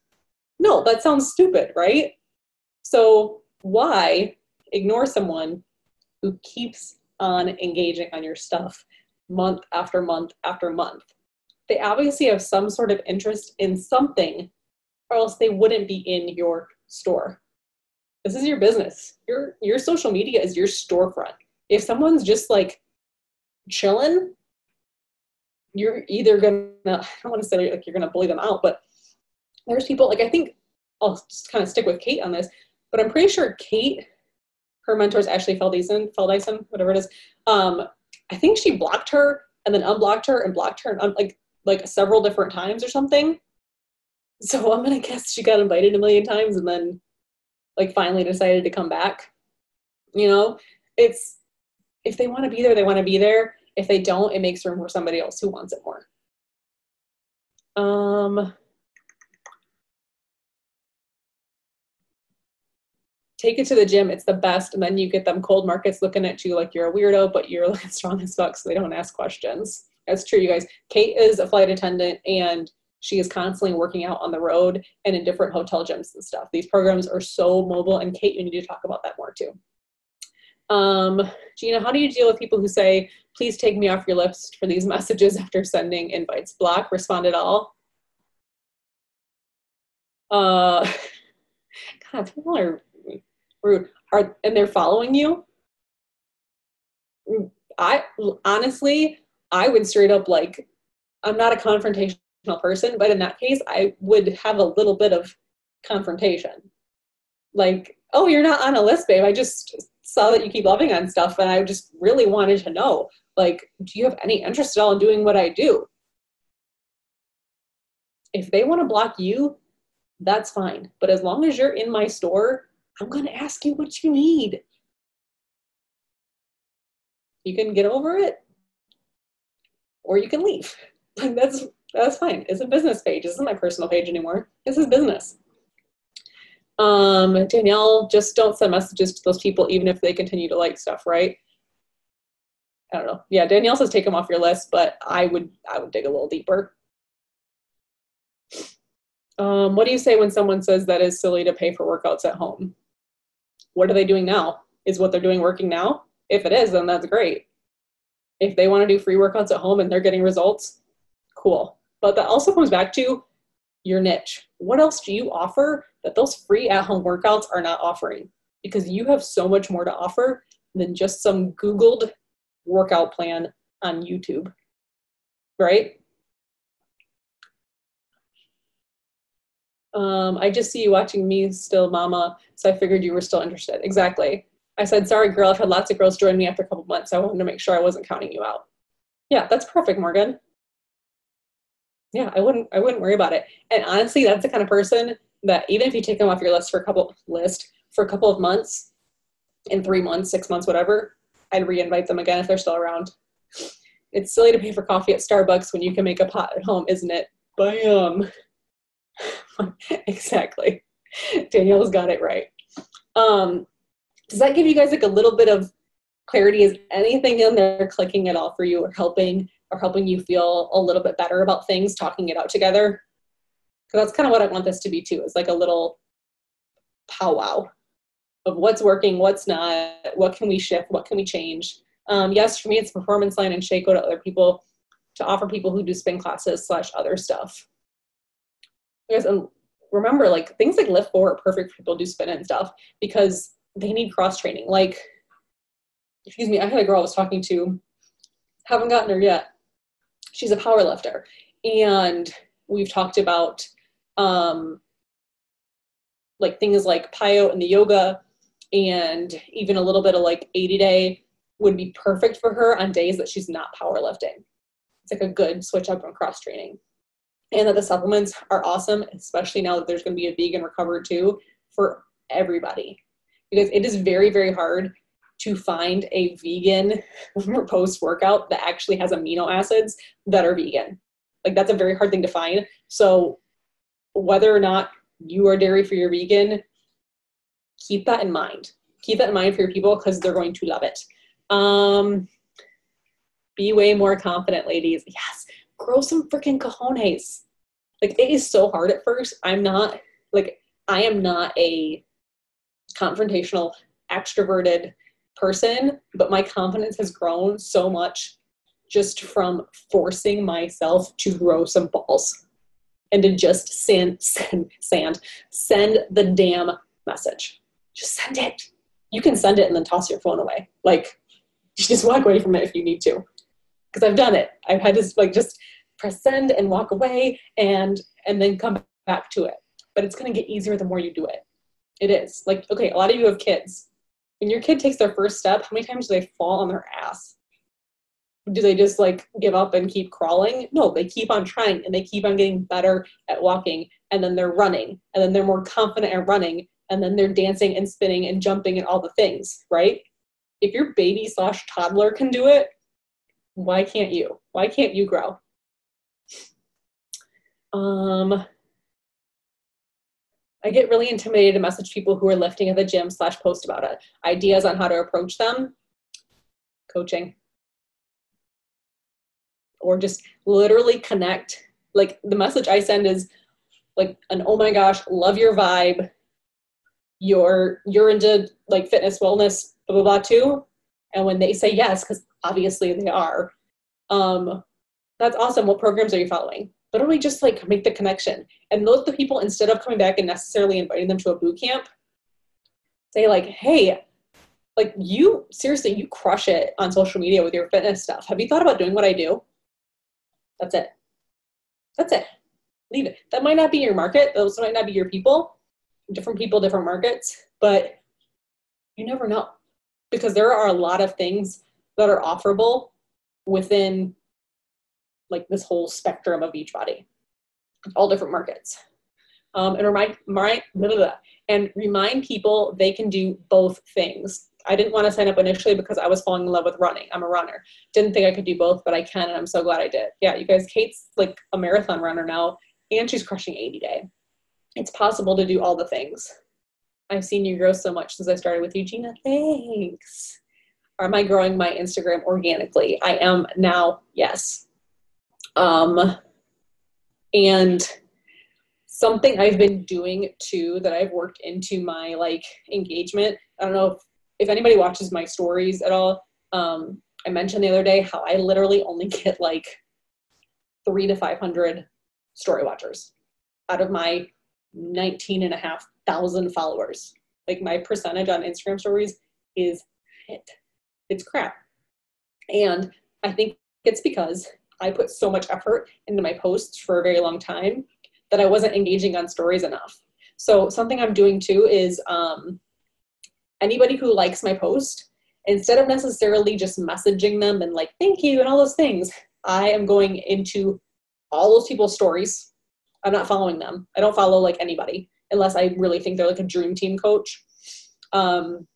Speaker 1: No, that sounds stupid, right? So why ignore someone who keeps on engaging on your stuff month after month after month? They obviously have some sort of interest in something, or else they wouldn't be in your store. This is your business. Your social media is your storefront. If someone's just like chilling, you're either gonna, I don't want to say like you're gonna bully them out, but there's people, like I think I'll just kind of stick with Kate on this. But I'm pretty sure Kate, her mentor is Ashley Feldyson, whatever it is. I think she blocked her and then unblocked her and blocked her and like several different times or something. So I'm gonna guess she got invited a million times and then like finally decided to come back. You know, it's, if they want to be there, they want to be there. If they don't, it makes room for somebody else who wants it more. Take it to the gym. It's the best. And then you get them cold markets looking at you like you're a weirdo, but you're looking strong as fuck, so they don't ask questions. That's true, you guys. Kate is a flight attendant and she is constantly working out on the road and in different hotel gyms and stuff. These programs are so mobile, and Kate, you need to talk about that more too. Gina, how do you deal with people who say, please take me off your list for these messages after sending invites? Block, respond at all? God, people are rude. And they're following you? Honestly, I would straight up, like, I'm not a confrontational person, but in that case, I would have a little bit of confrontation. Like, oh, you're not on a list, babe. I just saw that you keep loving on stuff, and I just really wanted to know, like, do you have any interest at all in doing what I do? If they want to block you, that's fine. But as long as you're in my store, I'm going to ask you what you need. You can get over it, or you can leave. Like, that's fine. It's a business page. This isn't my personal page anymore. This is business. Danielle, just don't send messages to those people even if they continue to like stuff, right? I don't know. Yeah, Danielle says take them off your list, but I would dig a little deeper. What do you say when someone says that is silly to pay for workouts at home? What are they doing now? Is what they're doing working now? If it is, then that's great. If they want to do free workouts at home and they're getting results, cool. But that also comes back to your niche. What else do you offer that those free at-home workouts are not offering? Because you have so much more to offer than just some Googled workout plan on YouTube, right? I just see you watching me still, mama, so I figured you were still interested. Exactly. I said, sorry, girl, I've had lots of girls join me after a couple months. So I wanted to make sure I wasn't counting you out. Yeah, that's perfect, Morgan. Yeah, I wouldn't worry about it. And honestly, that's the kind of person that even if you take them off your list for a couple of months, in 3 months, 6 months, whatever, I'd reinvite them again if they're still around. It's silly to pay for coffee at Starbucks when you can make a pot at home, isn't it? Bam. Exactly. Danielle's got it right. Does that give you guys like a little bit of clarity? Is anything in there clicking at all for you or helping you feel a little bit better about things, talking it out together? Because that's kind of what I want this to be too, is like a little powwow of what's working, what's not, what can we shift, what can we change. Yes, for me, it's performance line and Shaco to other people, to offer people who do spin classes / other stuff. Because remember, like things like Lift 4 are perfect for people who do spin and stuff because they need cross training. Like, excuse me, I had a girl I was talking to, haven't gotten her yet. She's a power lifter, and we've talked about like things like PIO and the yoga, and even a little bit of like 80-day would be perfect for her on days that she's not powerlifting. It's like a good switch up on cross training. And that the supplements are awesome, especially now that there's going to be a vegan recovery too for everybody. Because it is very, very hard to find a vegan post-workout that actually has amino acids that are vegan. Like that's a very hard thing to find. So whether or not you are dairy-free or vegan, keep that in mind. Keep that in mind for your people because they're going to love it. Be way more confident, ladies. Yes, grow some freaking cojones. Like it is so hard at first. I am not a confrontational, extroverted person, but my confidence has grown so much just from forcing myself to grow some balls and to just send the damn message. Just send it. You can send it and then toss your phone away. Like, you just walk away from it if you need to. Because I've done it. I've had to like just press send and walk away and then come back to it. But it's going to get easier the more you do it. It is. Like, okay, a lot of you have kids. When your kid takes their first step, how many times do they fall on their ass? Do they just like give up and keep crawling? No, they keep on trying and they keep on getting better at walking, and then they're running, and then they're more confident at running, and then they're dancing and spinning and jumping and all the things, right? If your baby/toddler can do it, why can't you? Why can't you grow? I get really intimidated to message people who are lifting at the gym / post about it. Ideas on how to approach them? Coaching. Or just literally connect. Like the message I send is like an, oh my gosh, love your vibe. You're into like fitness, wellness, blah, blah, blah too. And when they say yes, because obviously they are, that's awesome. What programs are you following? Literally just like make the connection. And those are the people, instead of coming back and necessarily inviting them to a boot camp, say like, hey, like you, seriously, you crush it on social media with your fitness stuff. Have you thought about doing what I do? That's it. That's it. Leave it. That might not be your market. Those might not be your people. Different people, different markets. But you never know. Because there are a lot of things that are offerable within like this whole spectrum of Beachbody. All different markets. And remind people they can do both things. I didn't want to sign up initially because I was falling in love with running. I'm a runner. Didn't think I could do both, but I can, and I'm so glad I did. Yeah, you guys, Kate's like a marathon runner now, and she's crushing 80-day. It's possible to do all the things. I've seen you grow so much since I started with you, Gina. Thanks. Am I growing my Instagram organically? I am now, yes. And something I've been doing too that I've worked into my like engagement. I don't know if anybody watches my stories at all. I mentioned the other day how I literally only get like 300 to 500 story watchers out of my 19,500 followers. Like my percentage on Instagram stories is shit. It's crap. And I think it's because I put so much effort into my posts for a very long time that I wasn't engaging on stories enough. So something I'm doing too is anybody who likes my post, instead of necessarily just messaging them and like, thank you and all those things, I am going into all those people's stories. I'm not following them. I don't follow like anybody unless I really think they're like a dream team coach. And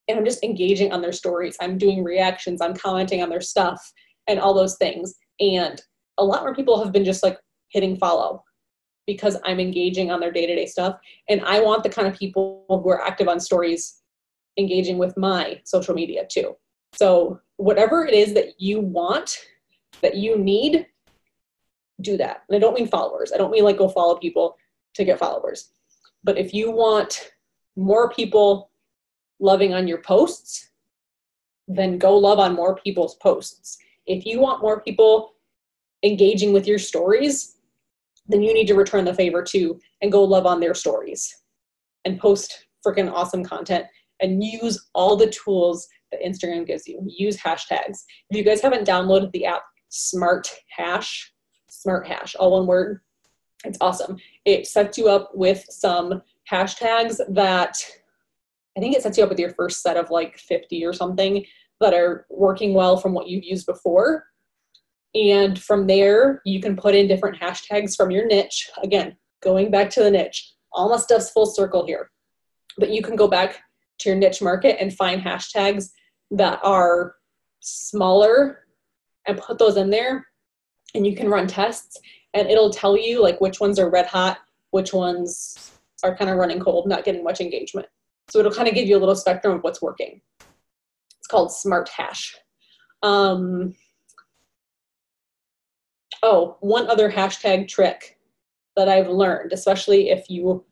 Speaker 1: I'm just engaging on their stories. I'm doing reactions. I'm commenting on their stuff and all those things. And a lot more people have been just like hitting follow because I'm engaging on their day-to-day stuff. And I want the kind of people who are active on stories engaging with my social media too. So whatever it is that you want, that you need, do that. And I don't mean followers. I don't mean like go follow people to get followers. But if you want more people loving on your posts, then go love on more people's posts. If you want more people engaging with your stories, then you need to return the favor too and go love on their stories and post freaking awesome content and use all the tools that Instagram gives you. Use hashtags. If you guys haven't downloaded the app Smart Hash, all one word, it's awesome. It sets you up with some hashtags that I think it sets you up with your first set of like 50 or something that are working well from what you've used before. And from there, you can put in different hashtags from your niche. Again, going back to the niche. All my stuff's full circle here. But you can go back to your niche market and find hashtags that are smaller and put those in there. And you can run tests and it'll tell you like which ones are red hot, which ones are kind of running cold, not getting much engagement. So it'll kind of give you a little spectrum of what's working. It's called Smart Hash. Oh, one other hashtag trick that I've learned, especially if you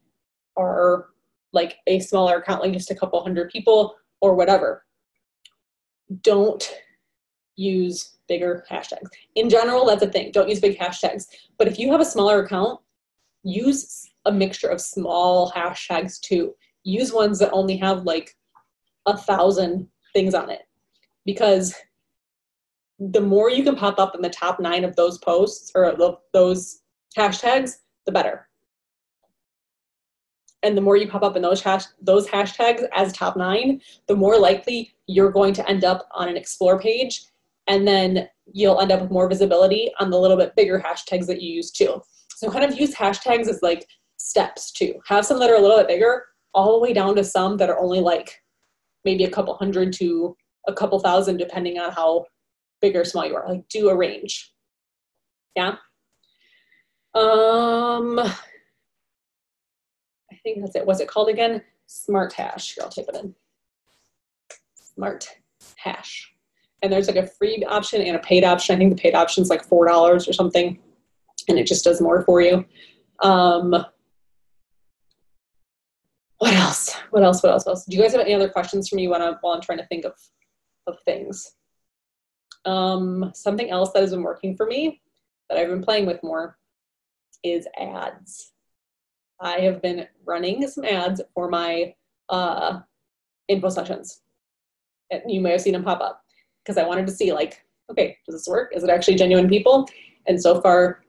Speaker 1: are like a smaller account, like just a couple hundred people or whatever, don't use bigger hashtags. In general, that's a thing. Don't use big hashtags. But if you have a smaller account, use a mixture of small hashtags too. Use ones that only have like 1,000 things on it, because the more you can pop up in the top 9 of those posts or those hashtags, the better. And the more you pop up in those hashtags as top 9, the more likely you're going to end up on an explore page. And then you'll end up with more visibility on the little bit bigger hashtags that you use too. So kind of use hashtags as like steps too. Have some that are a little bit bigger, all the way down to some that are only like maybe a couple hundred to a couple thousand, depending on how big or small you are. Like do a range. Yeah. I think that's it. What's it called again? Smart Hash. Here, I'll type it in. Smart Hash. And there's like a free option and a paid option. I think the paid option is like $4 or something, and it just does more for you. What else? What else? Do you guys have any other questions for me while I'm trying to think of things? Something else that has been working for me that I've been playing with more is ads. I have been running some ads for my info sessions. You may have seen them pop up because I wanted to see like, okay, does this work? Is it actually genuine people? And so far,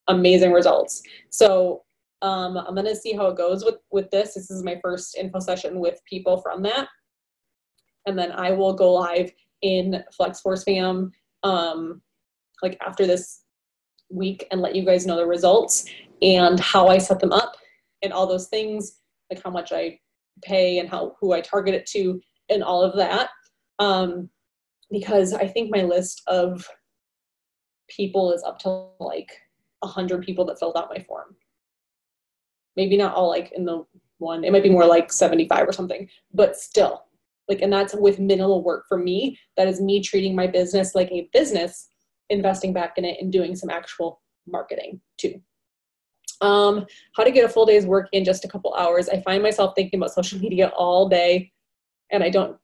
Speaker 1: amazing results. So I'm going to see how it goes with this. This is my first info session with people from that. And then I will go live in FlexForce Fam like after this week and let you guys know the results and how I set them up and all those things, like how much I pay and who I target it to and all of that. Because I think my list of people is up to like 100 people that filled out my form. Maybe not all like in the one, it might be more like 75 or something, but still like, and that's with minimal work for me. That is me treating my business like a business, investing back in it and doing some actual marketing too. How to get a full day's work in just a couple hours. I find myself thinking about social media all day and I don't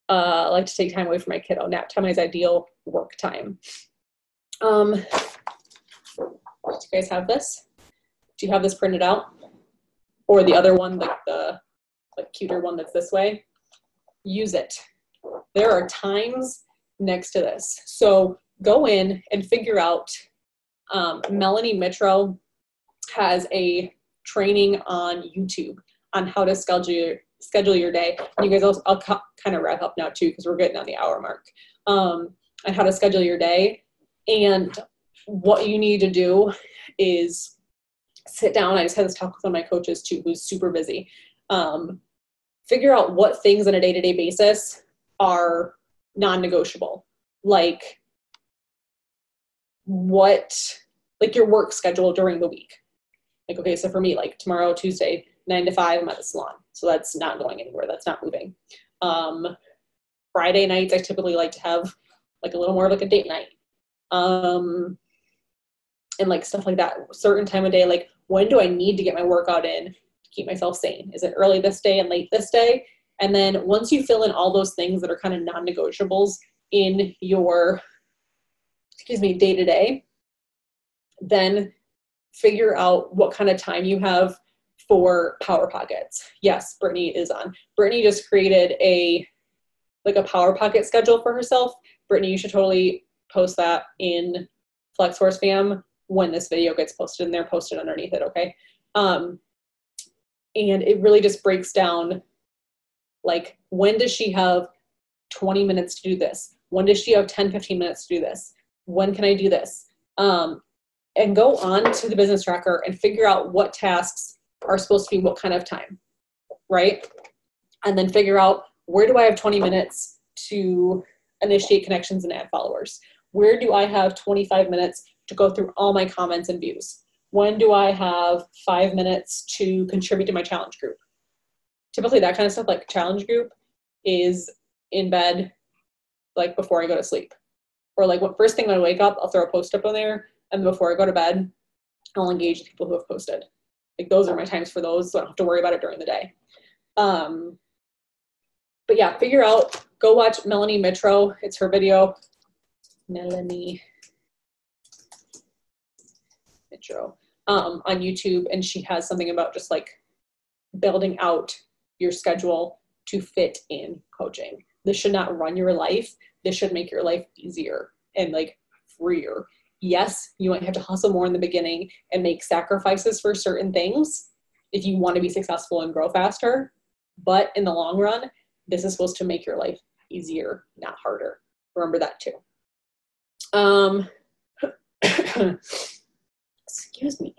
Speaker 1: like to take time away from my kiddo. Nap time is ideal work time. Do you guys have this? Do you have this printed out? Or the other one, like the cuter one that's this way? Use it. There are times next to this. So go in and figure out, Melanie Mitro has a training on YouTube on how to schedule your day. And you guys, I'll kind of wrap up now too, because we're getting on the hour mark, on how to schedule your day. And what you need to do is sit down. I just had this talk with one of my coaches too, who's super busy. Figure out what things on a day-to-day basis are non-negotiable. Like your work schedule during the week. Like, okay, so for me, like tomorrow, Tuesday, 9 to 5, I'm at the salon. So that's not going anywhere. That's not moving. Friday nights, I typically like to have like a little more of like a date night. And like stuff like that. Certain time of day, like when do I need to get my workout in to keep myself sane? Is it early this day and late this day? And then once you fill in all those things that are kind of non-negotiables in your, day-to-day, then figure out what kind of time you have for Power Pockets. Yes, Brittany is on. Brittany just created a Power Pocket schedule for herself. Brittany, you should totally post that in FlexForce Fam when this video gets posted, and they're posted underneath it, okay? And it really just breaks down, like, when does she have 20 minutes to do this? When does she have 10, 15 minutes to do this? When can I do this? And go on to the business tracker and figure out what tasks are supposed to be what kind of time, right? And then figure out, where do I have 20 minutes to initiate connections and add followers? Where do I have 25 minutes to go through all my comments and views? When do I have 5 minutes to contribute to my challenge group? Typically that kind of stuff, like challenge group, is in bed, like before I go to sleep. Or like first thing when I wake up, I'll throw a post up on there, and before I go to bed, I'll engage the people who have posted. Like those are my times for those, so I don't have to worry about it during the day. But yeah, figure out, go watch Melanie Mitro. It's her video. Melanie Mitro on YouTube, and she has something about just like building out your schedule to fit in coaching. This should not run your life. This should make your life easier and like freer. Yes, you might have to hustle more in the beginning and make sacrifices for certain things, if you want to be successful and grow faster. But in the long run, this is supposed to make your life easier, not harder. Remember that too. Excuse me.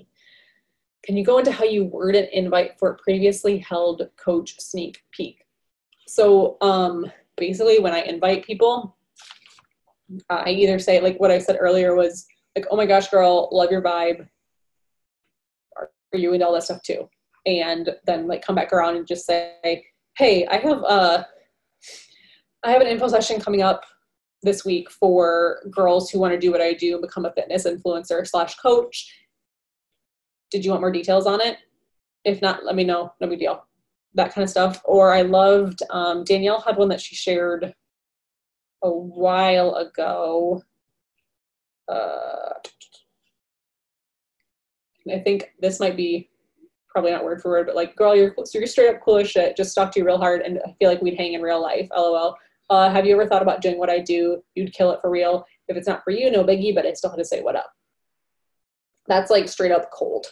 Speaker 1: Can you go into how you word an invite for a previously held coach sneak peek? So basically when I invite people, I either say, like what I said earlier was like, oh my gosh, girl, love your vibe. Are you into all that stuff too? And then like come back around and just say, hey, I have an info session coming up this week for girls who want to do what I do and become a fitness influencer / coach. Did you want more details on it? If not, let me know. No big deal. That kind of stuff. Or I loved, Danielle had one that she shared a while ago. I think this might be probably not word for word, but like, girl, you're straight up cool as shit. Just talk to you real hard and I feel like we'd hang in real life. LOL. Have you ever thought about doing what I do? You'd kill it for real. If it's not for you, no biggie, but I still had to say what up. That's like straight up cold.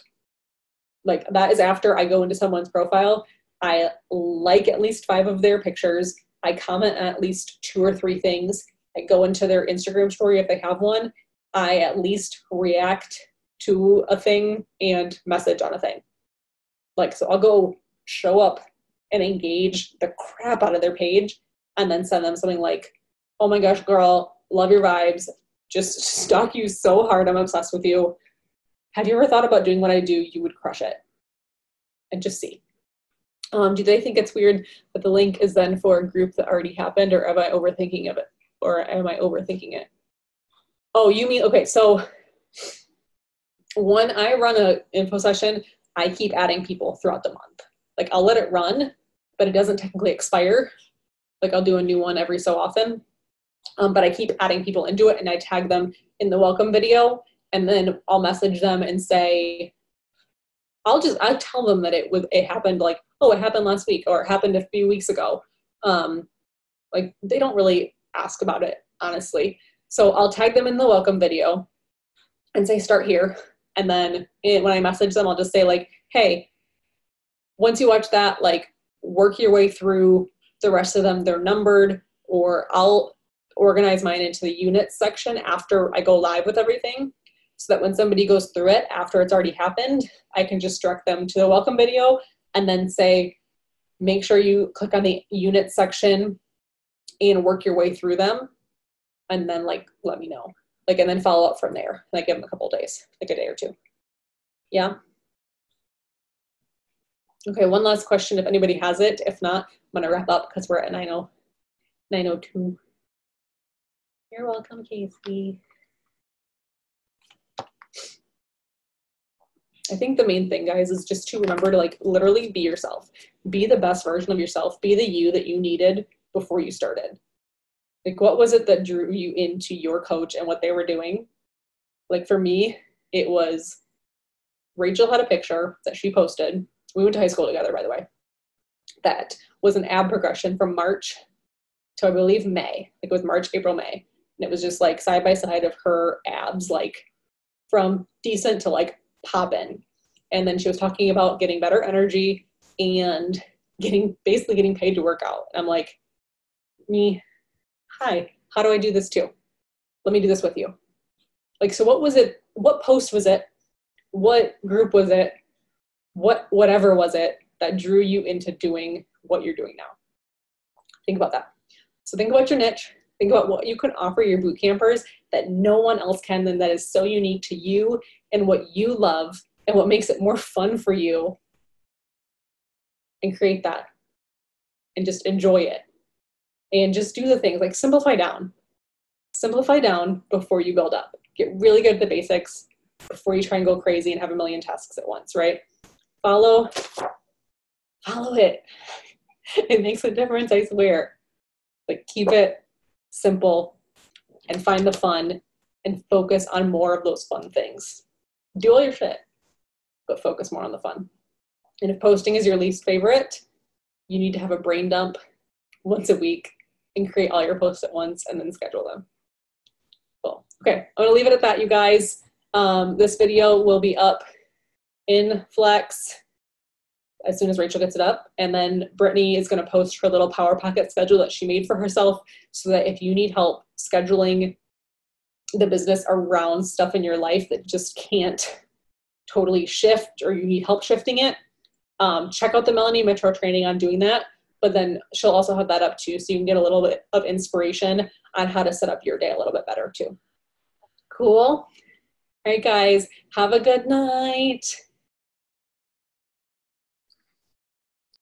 Speaker 1: Like that is after I go into someone's profile. I like at least 5 of their pictures. I comment on at least 2 or 3 things. I go into their Instagram story if they have one. I at least react to a thing and message on a thing. Like, so I'll go show up and engage the crap out of their page and then send them something like, oh my gosh, girl, love your vibes. Just stalk you so hard. I'm obsessed with you. Have you ever thought about doing what I do? You would crush it. And just see. Do they think it's weird that the link is then for a group that already happened, or am I overthinking of it? Or am I overthinking it? Oh, you mean, okay, so when I run an info session, I keep adding people throughout the month. Like I'll let it run, but it doesn't technically expire. Like I'll do a new one every so often. But I keep adding people into it and I tag them in the welcome video, and then I'll message them and say, I'll tell them that it happened, like, oh, it happened last week, or it happened a few weeks ago. Like they don't really ask about it, honestly. So I'll tag them in the welcome video and say, start here. And then when I message them, I'll just say like, hey, once you watch that, like work your way through the rest of them. They're numbered, or I'll organize mine into the units section after I go live with everything, so that when somebody goes through it after it's already happened, I can just direct them to the welcome video and then say, make sure you click on the unit section and work your way through them. And then like, let me know, like, and then follow up from there. Like give them a couple days, like a day or 2. Yeah. Okay. One last question. If anybody has it, if not, I'm going to wrap up because we're at 9:02. You're welcome, Casey. I think the main thing, guys, is just to remember to like literally be yourself. Be the best version of yourself. Be the you that you needed before you started. Like, what was it that drew you into your coach and what they were doing? Like for me, it was Rachel had a picture that she posted. We went to high school together, by the way. That was an ab progression from March to, I believe, May. Like it was March, April, May. And it was just like side by side of her abs, like from decent to like poppin'. And then she was talking about getting better energy and basically getting paid to work out. And I'm like, hi, how do I do this too? Let me do this with you. Like, so what was it? What post was it? What group was it? Whatever was it that drew you into doing what you're doing now? Think about that. So think about your niche. Think about what you can offer your boot campers that no one else can, and that is so unique to you and what you love and what makes it more fun for you. And create that and just enjoy it. And just do the things like simplify down. Simplify down before you build up. Get really good at the basics before you try and go crazy and have a million tasks at once, right? Follow it. It makes a difference, I swear. Like keep it simple and find the fun and focus on more of those fun things. Do all your shit, but focus more on the fun. And if posting is your least favorite, you need to have a brain dump once a week and create all your posts at once and then schedule them. Cool. Okay, I'm gonna leave it at that, you guys. This video will be up in Flex as soon as Rachel gets it up. And then Brittany is going to post her little Power Pocket schedule that she made for herself, so that if you need help scheduling the business around stuff in your life that just can't totally shift, or you need help shifting it, check out the Melanie Metro training on doing that. But then she'll also have that up too, so you can get a little bit of inspiration on how to set up your day a little bit better too. Cool. All right, guys, have a good night.